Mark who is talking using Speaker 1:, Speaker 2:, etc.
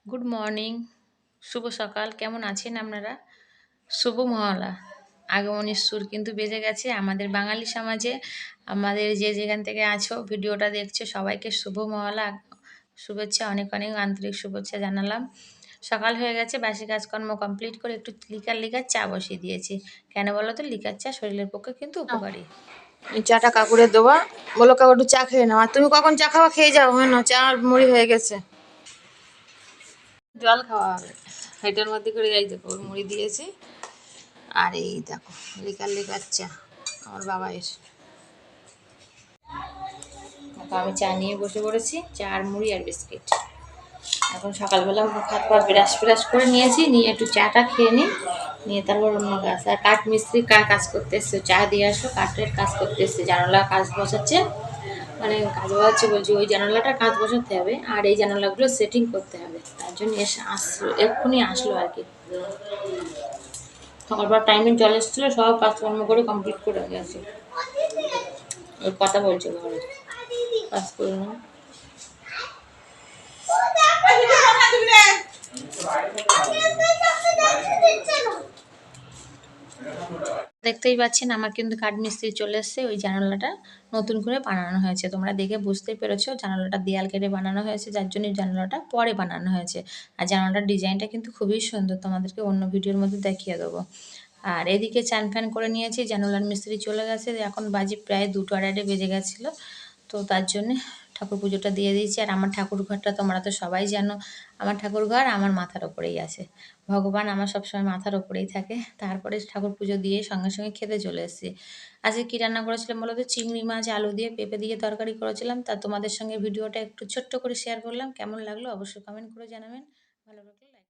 Speaker 1: Good morning, শুভ সকাল। কেমন আছেন আপনারা? শুভ মহালয়া আগমনের সুর কিন্তু বেজে গেছে আমাদের বাঙালি সমাজে। আমাদের যে যেখান থেকে আছো ভিডিওটা দেখছো সবাইকে শুভ মহালয়া শুভেচ্ছা, অনেক অনেক আন্তরিক শুভেচ্ছা জানালাম। সকাল হয়ে গেছে, বাসি কাজকর্ম কমপ্লিট করে একটু লিকার লিকার চা বসিয়ে দিয়েছি। কেন বলো তো? লিকার চা শরীরের পক্ষে কিন্তু উপকারী।
Speaker 2: এই চাটা কাকুরে দেওয়া। বলো কাকু একটু চা খেয়ে নাও। আর তুমি কখন চা খাওয়া? খেয়ে যাও, হয় না? চা আর মুড়ি হয়ে গেছে। জল খাওয়া হবে। এটার মধ্যে করে এই দেখো ওর মুড়ি দিয়েছি। আর এই দেখো লিকার লিকার চা আমার বাবা এসে।
Speaker 1: আমি চা নিয়ে বসে পড়েছি, চা আর মুড়ি আর বিস্কিট। এখন সকালবেলা মুখ হাত পা ব্রাশ ফ্রাশ করে নিয়েছি, নিয়ে একটু চাটা খেয়ে নিই, নিয়ে তারপর অন্য কাজ। আর কাঠ মিস্ত্রি কাজ করতে এসছে, চা দিয়ে আসলো, কাঠের কাজ করতে এসছে, জানালা কাজ বসাচ্ছে, মানে কাজ বসাচ্ছে বলছি, ওই জানালাটা কাজ বসাতে হবে আর এই জানালাগুলো সেটিং করতে হবে, তার জন্য এসে আসলো, এক্ষুনি আসলো আর কি। সকালবেলা টাইমে জল এসেছিলো, সব কাজকর্ম করে কমপ্লিট করে গেছে। ওর কথা বলছে ঘরে, কাজ করে না। দেখতেই পাচ্ছেন আমার কিন্তু কাঠমিস্ত্রি চলে এসছে, ওই জানালাটা নতুন করে বানানো হয়েছে। তোমরা দেখে বুঝতেই পেরেছো জানালাটা দেয়াল কেটে বানানো হয়েছে, যার জন্য জানালাটা পরে বানানো হয়েছে। আর জানালাটার ডিজাইনটা কিন্তু খুবই সুন্দর, তোমাদেরকে অন্য ভিডিওর মধ্যে দেখিয়ে দেবো। আর এদিকে চান ফ্যান করে নিয়েছি, জানালার মিস্ত্রি চলে গেছে, এখন বাজে প্রায় 2টা 2:30 বেজে গেছিলো। তো তার জন্যে ঠাকুর পুজোটা দিয়ে দিয়েছি। আর আমার ঠাকুর ঘরটা তোমরা তো সবাই জানো, আমার ঠাকুর ঘর আমার মাথার ওপরেই আছে। ভগবান আমার সবসময় মাথার ওপরেই থাকে। তারপরে ঠাকুর পুজো দিয়ে সঙ্গে সঙ্গে খেতে চলে এসেছি। আজকে কী রান্না করেছিলাম বলো তো? চিংড়ি মাছ আলু দিয়ে পেঁপে দিয়ে তরকারি করেছিলাম। তা তোমাদের সঙ্গে ভিডিওটা একটু ছোট্ট করে শেয়ার করলাম। কেমন লাগলো অবশ্যই কমেন্ট করে জানাবেন। ভালো লাগলে লাইক